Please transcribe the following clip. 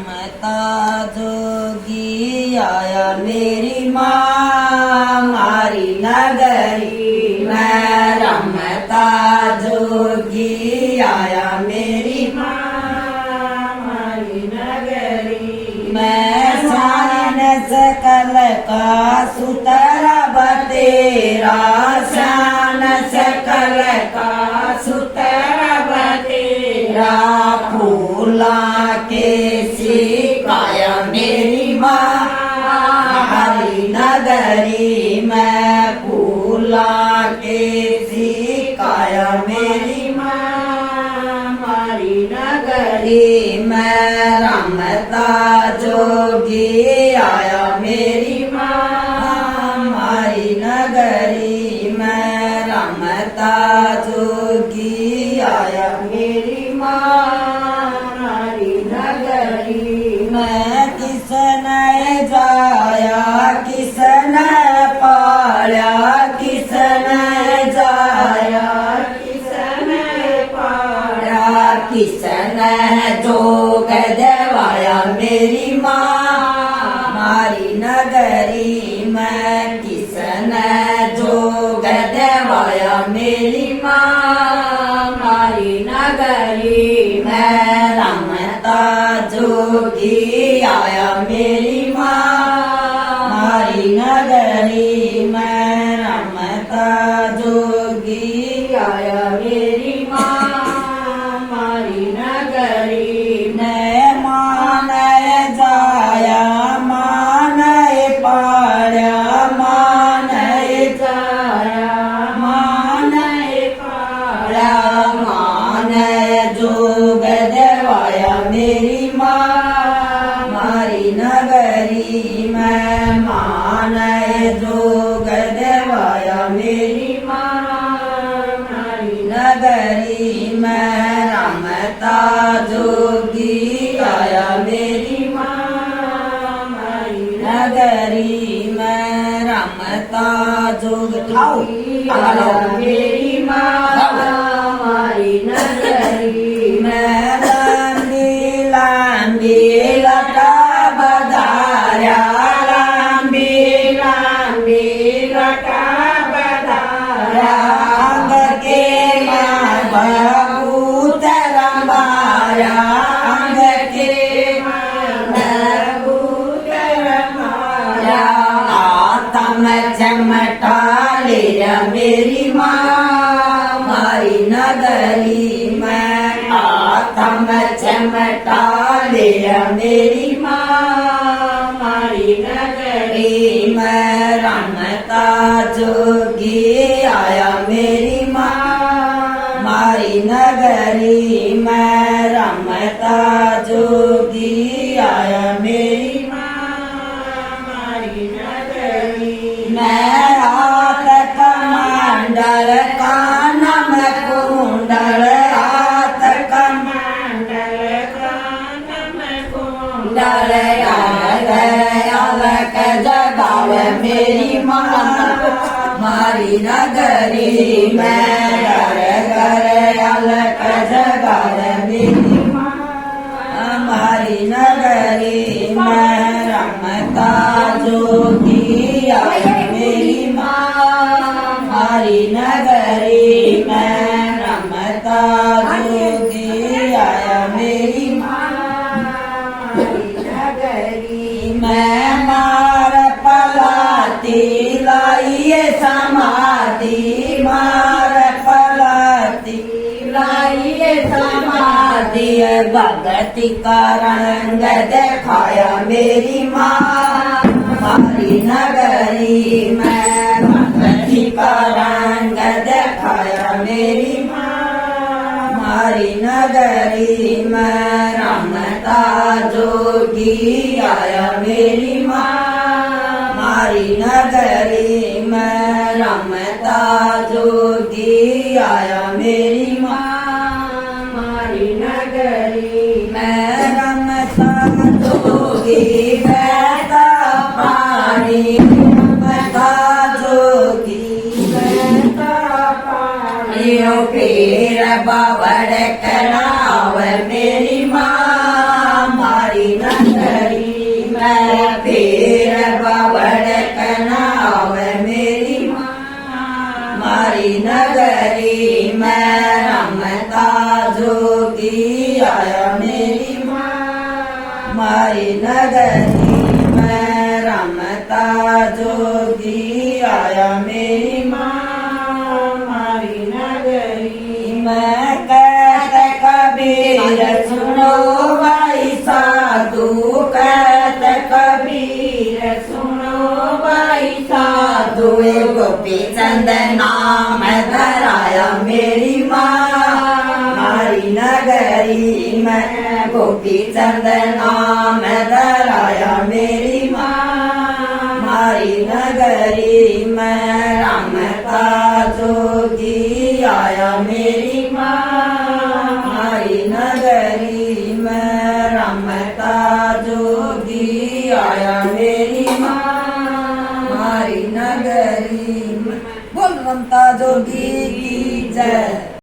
रमता जोगी आया मेरी माँ मारी नगरी में। रमता जोगी आया मेरी माँ मारी नगरी में। शान सकल का सुतरा बतेरा, शान सकल का सुतरा बतेरा। फूला के सिकाया मेरी माँ हरी नगरी में। फूला के सिकाया मेरी माँ हरी नगरी में। रमता जोगी आया मेरी माँ हरी नगरी में। रमता जोगी आया मेरी माँ हरी नगरी में। किसने जाया किसने पाया, किसने जाया किसने पाया। किसने जोग देवाया मेरी माँ मारी नगरी में। किसने जोग देवाया मेरी माँ मारी नगरी में। रमता जोगी आया मेरी माँ मारी नगरी में। रमता जोगी आया मेरी माँ मारी नगरी में। माने जाया माने पाया, माने जाया माने पाया। माने जोग देवाया मेरी माँ मारी नगरी में। माने जोग देवाया मेरी माँ मारी नगरी में। रमता जोगी आया मेरी माँ मारी नगरी में। रमता जोगी आया मेरी माँ मारी नगरी में। लंबी लंबी लटा बधाया, लंबी लंबी लटा बधाया। अंग के कबूतर माया, अंग के कबूतर माया। आत्म चमटा लिया मेरी माँ मारी नगरी में। आत्म चमटा लिया मेरी माँ मारी नगरी में। रमता जोगी आया मेरी माँ मारी नगरी में। रमता जोगी आया मेरी माँ मारी नगरी में। हाथ कमंडल कानम कुंडल, हाथ कमंडल कानम कुंडल। अलग जगाव मेरी माँ मारी नगरी में। अलग जगाव मेरी माँ मारी नगरी में। रमता जोगी आया मेरी माँ मारी नगरी में। रमता जोगी आया मेरी माँ मारी नगरी में। मार पलाती लाइए समाधि, मार पलाती लाइए समाधि। भगति का रंग दिखाया मेरी माँ मारी नगरी में। भगति का रंग दिखाया मेरी माँ मारी नगरी में। रमता जोगी आया मेरी माँ मारी नगरी में। रमता जोगी आया मेरी माँ मारी नगरी में। रमता जोगी बहता पानी, रमता जोगी बहता पानी। फिर बावड़ कराव मेरी माँ मारी न मैं फिर बड़कन आवे मेरी माँ मारी नगरी मैं रमता जोगी आया मेरी माँ मारी नगरी मैं रमता जोगी आया मेरी माँ मारी नगरी मैं कहते कबीर सुनो भाई साधु कहते कबीर सुनो भाई साधु गोपी चंद नाम धराया मेरी माँ मारी नगरी मैं गोपी चंद नाम धराया मेरी माँ मारी नगरी मैं रमता जोगी आया मेरी माँ मारी नगरी मैं रमता जोगी आया मेरी माँ मारी नगरी में बोल रमता जोगी की जय।